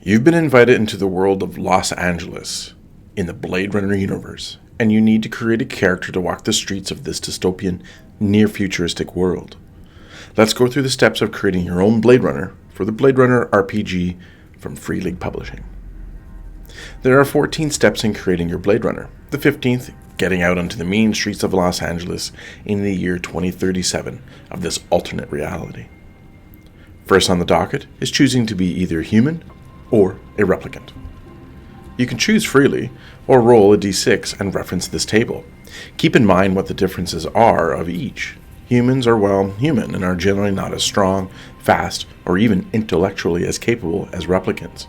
You've been invited into the world of Los Angeles in the Blade Runner universe, and you need to create a character to walk the streets of this dystopian, near-futuristic world. Let's go through the steps of creating your own Blade Runner for the Blade Runner RPG from Free League Publishing. There are 14 steps in creating your Blade Runner. The 15th, getting out onto the mean streets of Los Angeles in the year 2037 of this alternate reality. First on the docket is choosing to be either human or a replicant. You can choose freely or roll a d6 and reference this table. Keep in mind what the differences are of each. Humans are, human and are generally not as strong, fast, or even intellectually as capable as replicants.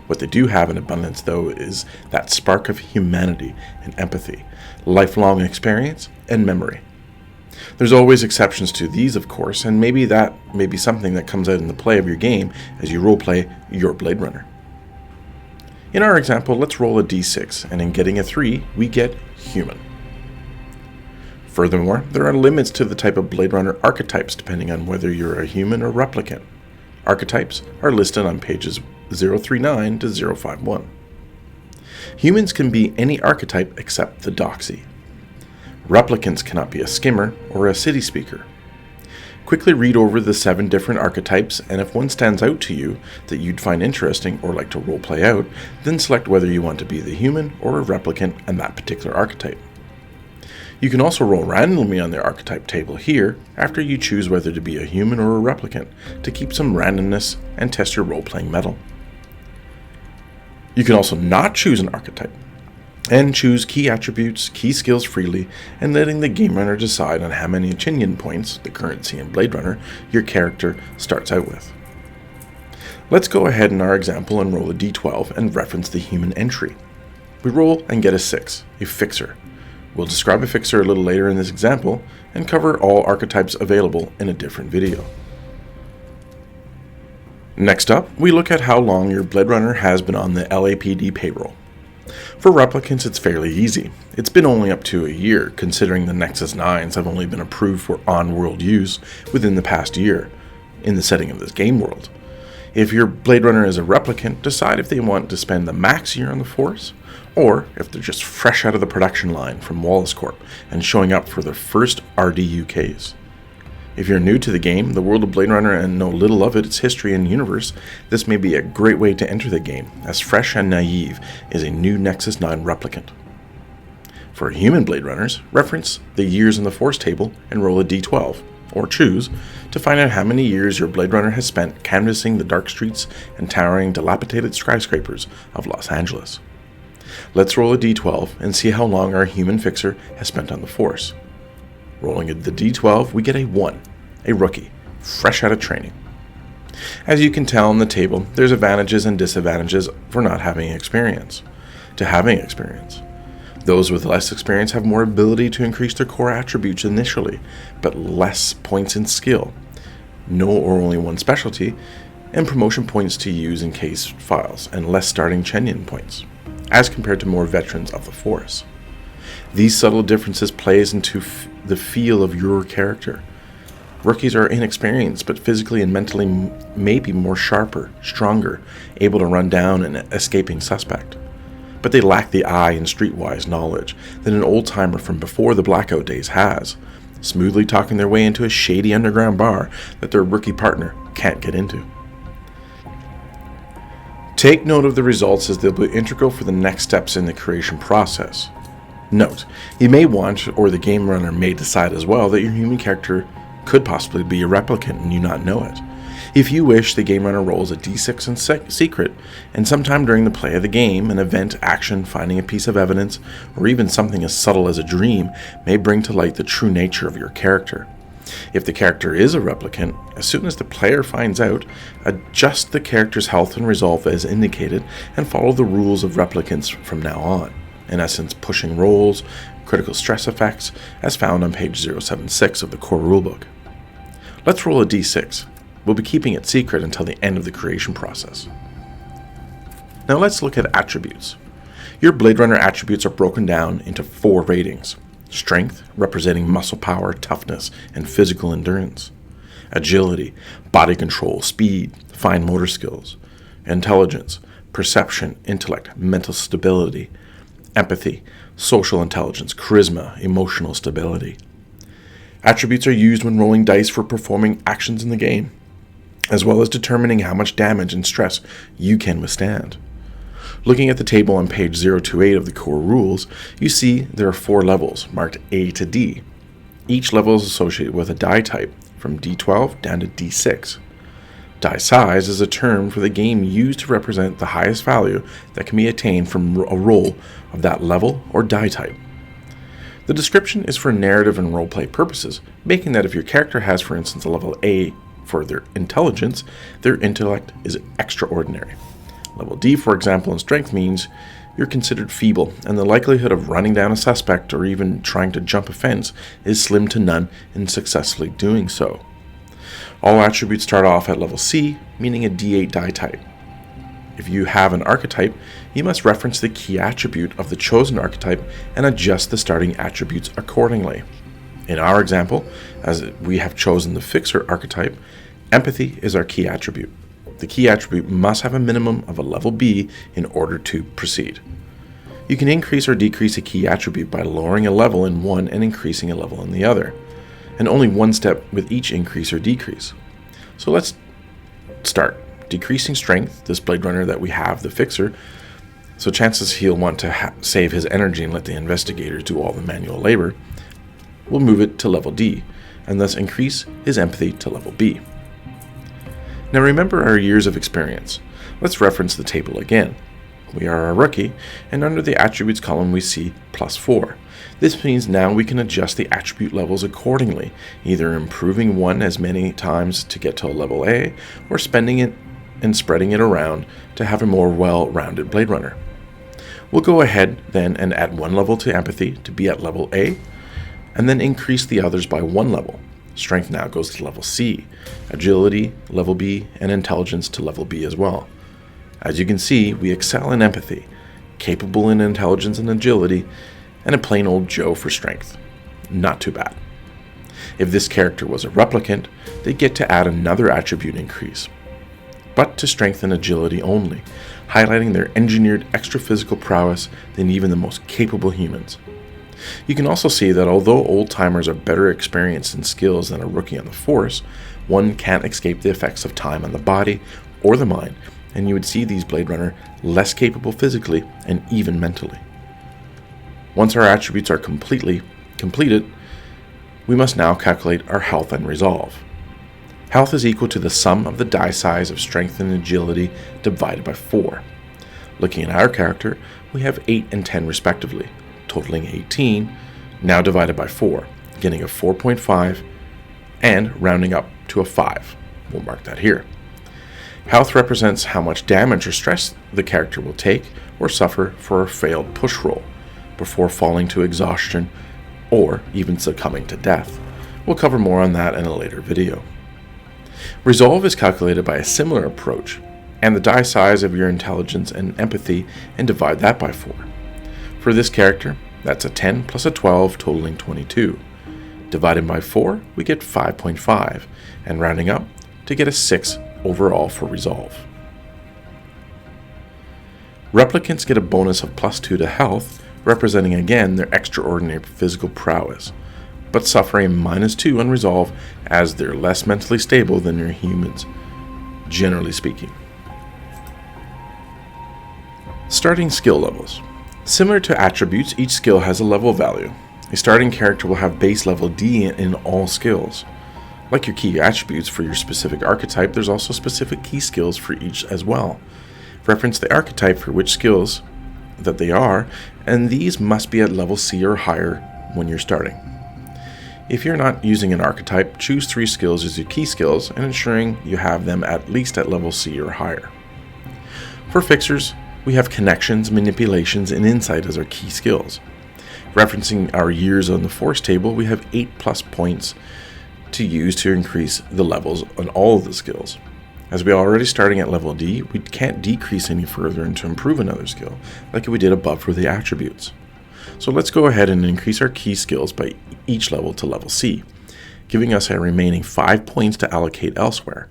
What they do have in abundance, though, is that spark of humanity and empathy, lifelong experience, and memory. There's always exceptions to these, of course, and maybe that may be something that comes out in the play of your game as you roleplay your Blade Runner. In our example, let's roll a d6, and in getting a 3, we get human. Furthermore, there are limits to the type of Blade Runner archetypes depending on whether you're a human or replicant. Archetypes are listed on pages 039 to 051. Humans can be any archetype except the doxy. Replicants cannot be a skimmer or a city speaker. Quickly read over the 7 different archetypes, and if one stands out to you that you'd find interesting or like to roleplay out, then select whether you want to be the human or a replicant and that particular archetype. You can also roll randomly on the archetype table here after you choose whether to be a human or a replicant to keep some randomness and test your role-playing mettle. You can also not choose an archetype and choose key attributes, key skills freely, and letting the game runner decide on how many opinion points, the currency in Blade Runner, your character starts out with. Let's go ahead in our example and roll a d12 and reference the human entry. We roll and get a 6, a fixer. We'll describe a fixer a little later in this example and cover all archetypes available in a different video. Next up, we look at how long your Blade Runner has been on the LAPD payroll. For replicants, it's fairly easy. It's been only up to a year, considering the Nexus 9s have only been approved for on-world use within the past year, in the setting of this game world. If your Blade Runner is a replicant, decide if they want to spend the max year on the force, or if they're just fresh out of the production line from Wallace Corp and showing up for their first RDUKs. If you're new to the game, the world of Blade Runner, and know little of its history and universe, this may be a great way to enter the game, as fresh and naive is a new Nexus 9 replicant. For human Blade Runners, reference the years in the Force table and roll a d12, or choose, to find out how many years your Blade Runner has spent canvassing the dark streets and towering, dilapidated skyscrapers of Los Angeles. Let's roll a d12 and see how long our human fixer has spent on the Force. Rolling the d12, we get a 1, a rookie, fresh out of training. As you can tell on the table, there's advantages and disadvantages for not having experience to having experience. Those with less experience have more ability to increase their core attributes initially, but less points in skill, no or only one specialty, and promotion points to use in case files, and less starting Chenyan points, as compared to more veterans of the Force. These subtle differences plays into the feel of your character. Rookies are inexperienced, but physically and mentally may be more sharper, stronger, able to run down an escaping suspect. But they lack the eye and streetwise knowledge that an old-timer from before the blackout days has, smoothly talking their way into a shady underground bar that their rookie partner can't get into. Take note of the results, as they'll be integral for the next steps in the creation process. Note, you may want, or the game runner may decide as well, that your human character could possibly be a replicant and you not know it. If you wish, the game runner rolls a d6 in secret, and sometime during the play of the game, an event, action, finding a piece of evidence, or even something as subtle as a dream may bring to light the true nature of your character. If the character is a replicant, as soon as the player finds out, adjust the character's health and resolve as indicated, and follow the rules of replicants from now on. In essence, pushing rolls, critical stress effects, as found on page 076 of the core rulebook. Let's roll a d6. We'll be keeping it secret until the end of the creation process. Now let's look at attributes. Your Blade Runner attributes are broken down into 4 ratings. Strength, representing muscle power, toughness, and physical endurance. Agility, body control, speed, fine motor skills. Intelligence, perception, intellect, mental stability, empathy, social intelligence, charisma, emotional stability. Attributes are used when rolling dice for performing actions in the game, as well as determining how much damage and stress you can withstand. Looking at the table on page 028 of the core rules, you see there are 4 levels, marked A to D. Each level is associated with a die type, from D12 down to D6. Die size is a term for the game used to represent the highest value that can be attained from a roll of that level or die type. The description is for narrative and roleplay purposes, making that if your character has, for instance, a level A for their intelligence, their intellect is extraordinary. Level D, for example, in strength means you're considered feeble, and the likelihood of running down a suspect or even trying to jump a fence is slim to none in successfully doing so. All attributes start off at level C, meaning a D8 die type. If you have an archetype, you must reference the key attribute of the chosen archetype and adjust the starting attributes accordingly. In our example, as we have chosen the Fixer archetype, empathy is our key attribute. The key attribute must have a minimum of a level B in order to proceed. You can increase or decrease a key attribute by lowering a level in one and increasing a level in the other, and only one step with each increase or decrease. So let's start. Decreasing strength, this Blade Runner that we have, the Fixer, so chances he'll want to save his energy and let the investigators do all the manual labor, we'll move it to level D, and thus increase his empathy to level B. Now remember our years of experience. Let's reference the table again. We are a rookie, and under the attributes column we see +4. This means now we can adjust the attribute levels accordingly, either improving one as many times to get to a level A, or spending it and spreading it around to have a more well-rounded Blade Runner. We'll go ahead then and add 1 level to empathy to be at level A, and then increase the others by 1 level. Strength now goes to level C, agility, level B, and intelligence to level B as well. As you can see, we excel in empathy, capable in intelligence and agility, and a plain old Joe for strength. Not too bad. If this character was a replicant, they'd get to add another attribute increase, but to strength and agility only, highlighting their engineered extra physical prowess than even the most capable humans. You can also see that although old-timers are better experienced in skills than a rookie on the force, one can't escape the effects of time on the body or the mind, and you would see these Blade Runner less capable physically and even mentally. Once our attributes are completed, we must now calculate our health and resolve. Health is equal to the sum of the die size of strength and agility divided by 4. Looking at our character, we have 8 and 10 respectively, totaling 18, now divided by 4, getting a 4.5, and rounding up to a 5. We'll mark that here. Health represents how much damage or stress the character will take or suffer for a failed push roll, before falling to exhaustion or even succumbing to death. We'll cover more on that in a later video. Resolve is calculated by a similar approach, and the die size of your intelligence and empathy, and divide that by 4. For this character, that's a 10 plus a 12, totaling 22. Divided by 4, we get 5.5, and rounding up to get a 6 overall for resolve. Replicants get a bonus of +2 to health, representing again their extraordinary physical prowess, but suffer a -2 on resolve as they're less mentally stable than your humans, generally speaking. Starting skill levels. Similar to attributes, each skill has a level value. A starting character will have base level D in all skills. Like your key attributes for your specific archetype, there's also specific key skills for each as well. Reference the archetype for which skills that they are, and these must be at level C or higher when you're starting. If you're not using an archetype, choose 3 skills as your key skills and ensuring you have them at least at level C or higher. For fixers, we have connections, manipulations, and insight as our key skills. Referencing our years on the force table, we have 8+ points to use to increase the levels on all of the skills. As we are already starting at level D, we can't decrease any further and to improve another skill, like we did above for the attributes. So let's go ahead and increase our key skills by each level to level C, giving us a remaining 5 points to allocate elsewhere.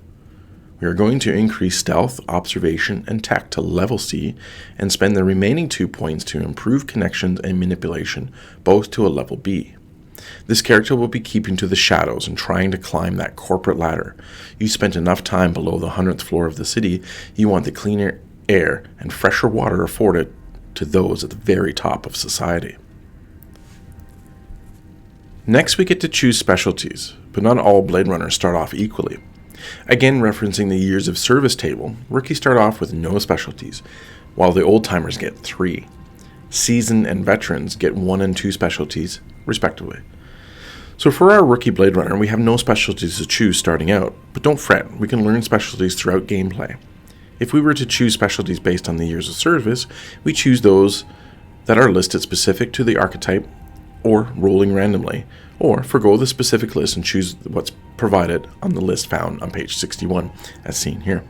We are going to increase stealth, observation, and tech to level C and spend the remaining 2 points to improve connections and manipulation, both to a level B. This character will be keeping to the shadows and trying to climb that corporate ladder. You spent enough time below the 100th floor of the city, you want the cleaner air and fresher water afforded to those at the very top of society. Next, we get to choose specialties, but not all Blade Runners start off equally. Again, referencing the years of service table, rookies start off with no specialties, while the old-timers get 3. Seasoned and veterans get 1 and 2 specialties, respectively. So for our rookie Blade Runner, we have no specialties to choose starting out, but don't fret, we can learn specialties throughout gameplay. If we were to choose specialties based on the years of service, we choose those that are listed specific to the archetype or rolling randomly, or forgo the specific list and choose what's provided on the list found on page 61, as seen here.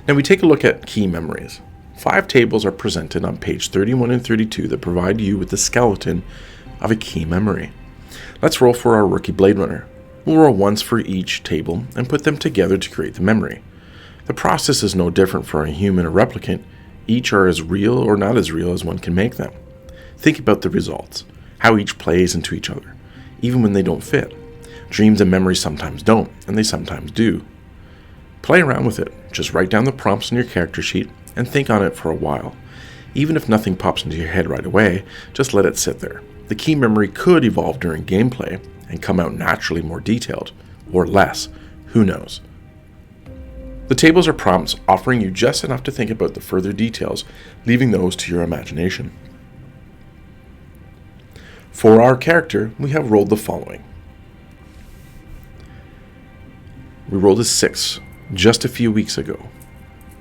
Now we take a look at key memories. 5 tables are presented on page 31 and 32 that provide you with the skeleton of a key memory. Let's roll for our rookie Blade Runner. We'll roll once for each table and put them together to create the memory. The process is no different for a human or replicant. Each are as real or not as real as one can make them. Think about the results, how each plays into each other, even when they don't fit. Dreams and memories sometimes don't, and they sometimes do. Play around with it. Just write down the prompts on your character sheet and think on it for a while. Even if nothing pops into your head right away, just let it sit there. The key memory could evolve during gameplay and come out naturally more detailed, or less, who knows. The tables are prompts offering you just enough to think about the further details, leaving those to your imagination. For our character, we have rolled the following. We rolled a 6 just a few weeks ago.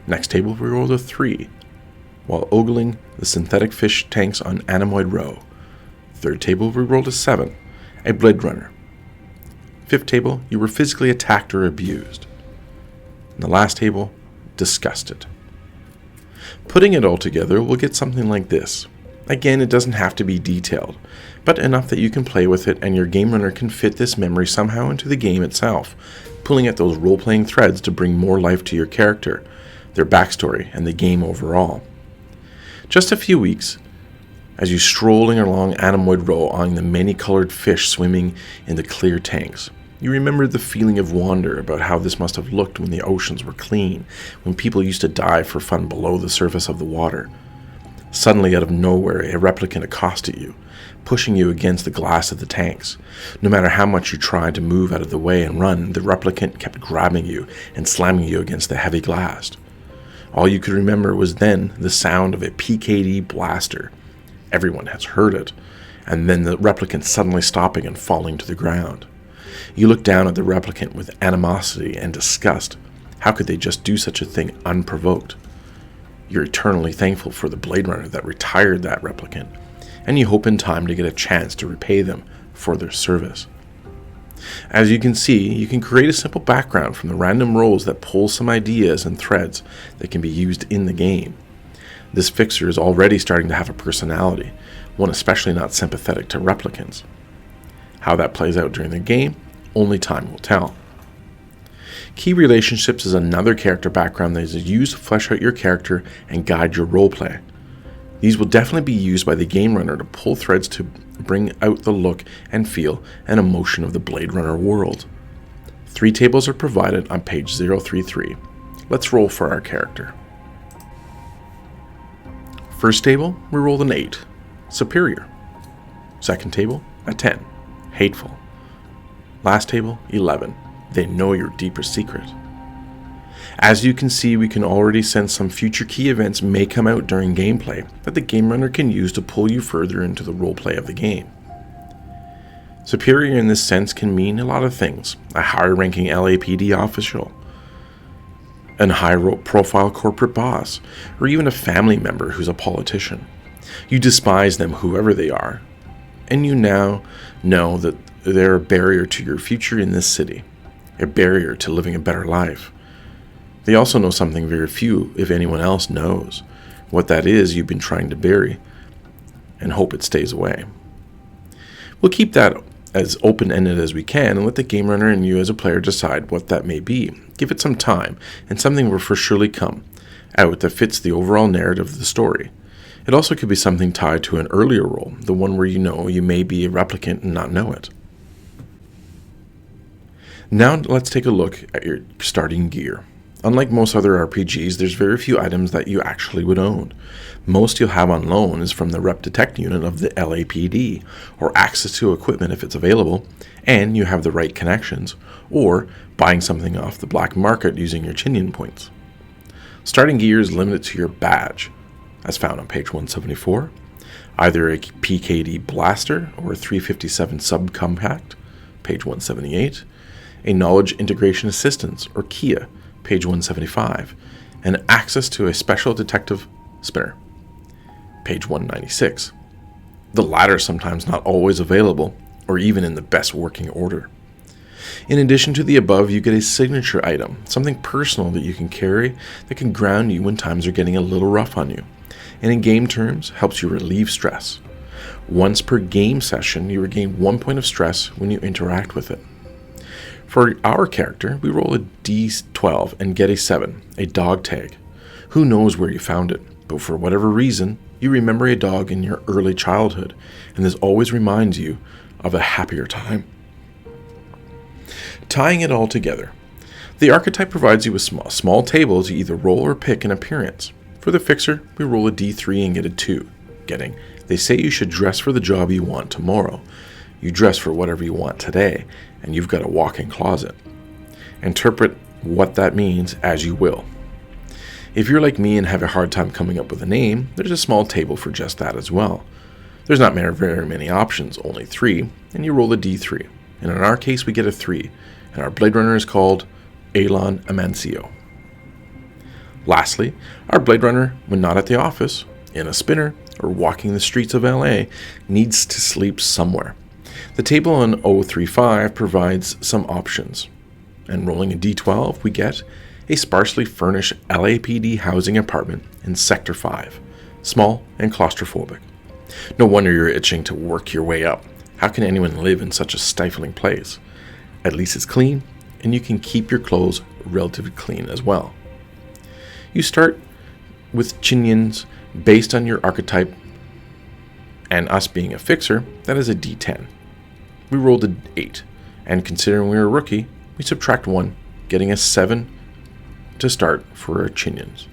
Next table we rolled a 3 while ogling the synthetic fish tanks on Anemoid Row. Third table we rolled a 7, a Blade Runner. Fifth table, you were physically attacked or abused. And the last table, disgusted. Putting it all together, we'll get something like this. Again, it doesn't have to be detailed, but enough that you can play with it and your game runner can fit this memory somehow into the game itself, pulling at those role-playing threads to bring more life to your character, their backstory, and the game overall. Just a few weeks, as you strolling along Anemoid Row eyeing the many-colored fish swimming in the clear tanks, you remember the feeling of wonder about how this must have looked when the oceans were clean, when people used to dive for fun below the surface of the water. Suddenly, out of nowhere, a replicant accosted you, pushing you against the glass of the tanks. No matter how much you tried to move out of the way and run, the replicant kept grabbing you and slamming you against the heavy glass. All you could remember was then the sound of a PKD blaster. Everyone has heard it, and then the replicant suddenly stopping and falling to the ground. You look down at the replicant with animosity and disgust. How could they just do such a thing unprovoked? You're eternally thankful for the Blade Runner that retired that replicant, and you hope in time to get a chance to repay them for their service. As you can see, you can create a simple background from the random rolls that pull some ideas and threads that can be used in the game. This fixer is already starting to have a personality, one especially not sympathetic to replicants. How that plays out during the game, only time will tell. Key relationships is another character background that is used to flesh out your character and guide your roleplay. These will definitely be used by the game runner to pull threads to bring out the look and feel and emotion of the Blade Runner world. 3 tables are provided on page 033. Let's roll for our character. First table, we rolled an 8, superior. Second table, a 10, hateful. Last table, 11, they know your deeper secret. As you can see, we can already sense some future key events may come out during gameplay that the game runner can use to pull you further into the roleplay of the game. Superior in this sense can mean a lot of things: a higher ranking LAPD official, a high-profile corporate boss, or even a family member who's a politician. You despise them, whoever they are, and you now know that they're a barrier to your future in this city, a barrier to living a better life. They also know something very few, if anyone else, knows. What that is, you've been trying to bury and hope it stays away. We'll keep that as open-ended as we can and let the game runner and you as a player decide what that may be. Give it some time, and something will for surely come out that fits the overall narrative of the story. It also could be something tied to an earlier role, the one where you know you may be a replicant and not know it. Now let's take a look at your starting gear. Unlike most other RPGs, there's very few items that you actually would own. Most you'll have on loan is from the Rep Detect unit of the LAPD, or access to equipment if it's available, and you have the right connections, or buying something off the black market using your Chinian points. Starting gear is limited to your badge, as found on page 174, either a PKD blaster or a 357 subcompact, page 178, a knowledge integration assistance or KIA, page 175, and access to a special detective spinner, page 196. The latter is sometimes not always available or even in the best working order. In addition to the above, you get a signature item, something personal that you can carry that can ground you when times are getting a little rough on you, and in game terms helps you relieve stress. Once per game session, you regain 1 point of stress when you interact with it. For our character, we roll a d12 and get a 7, a dog tag. Who knows where you found it, but for whatever reason, you remember a dog in your early childhood, and this always reminds you of a happier time. Tying it all together, the archetype provides you with small tables to either roll or pick an appearance. For the fixer, we roll a d3 and get a 2, getting, they say you should dress for the job you want tomorrow. You dress for whatever you want today, and you've got a walk-in closet. Interpret what that means as you will. If you're like me and have a hard time coming up with a name, there's a small table for just that as well. There's not very many options, only 3, and you roll a d3. And in our case, we get a 3, and our Blade Runner is called Elon Amancio. Lastly, our Blade Runner, when not at the office, in a spinner, or walking the streets of LA, needs to sleep somewhere. The table on 035 provides some options, and rolling a d12, we get a sparsely furnished LAPD housing apartment in Sector 5, small and claustrophobic. No wonder you're itching to work your way up. How can anyone live in such a stifling place? At least it's clean, and you can keep your clothes relatively clean as well. You start with Chinians based on your archetype, and us being a fixer, that is a d10. We rolled an 8, and considering we were a rookie, we subtract 1, getting a 7 to start for our Chinians.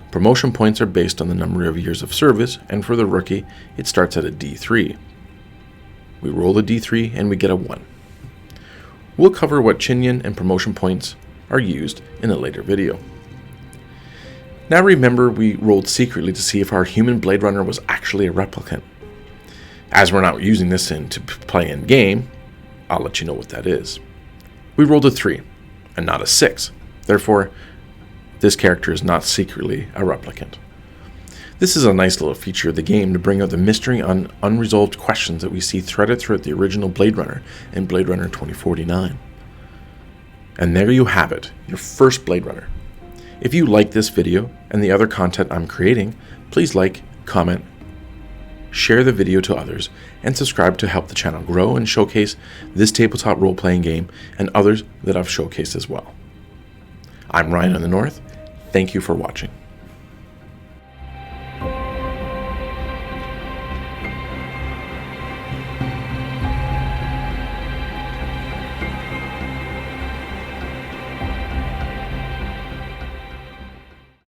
Promotion points are based on the number of years of service, and for the rookie, it starts at a d3. We roll a d3 and we get a 1. We'll cover what Chinian and promotion points are used in a later video. Now remember, we rolled secretly to see if our human Blade Runner was actually a replicant. As we're not using this to play in game, I'll let you know what that is. We rolled a 3 and not a 6. Therefore, this character is not secretly a replicant. This is a nice little feature of the game to bring out the mystery on unresolved questions that we see threaded throughout the original Blade Runner and Blade Runner 2049. And there you have it, your first Blade Runner. If you like this video and the other content I'm creating, please like, comment, share the video to others, and subscribe to help the channel grow and showcase this tabletop role-playing game and others that I've showcased as well. I'm Ryan of the North. Thank you for watching.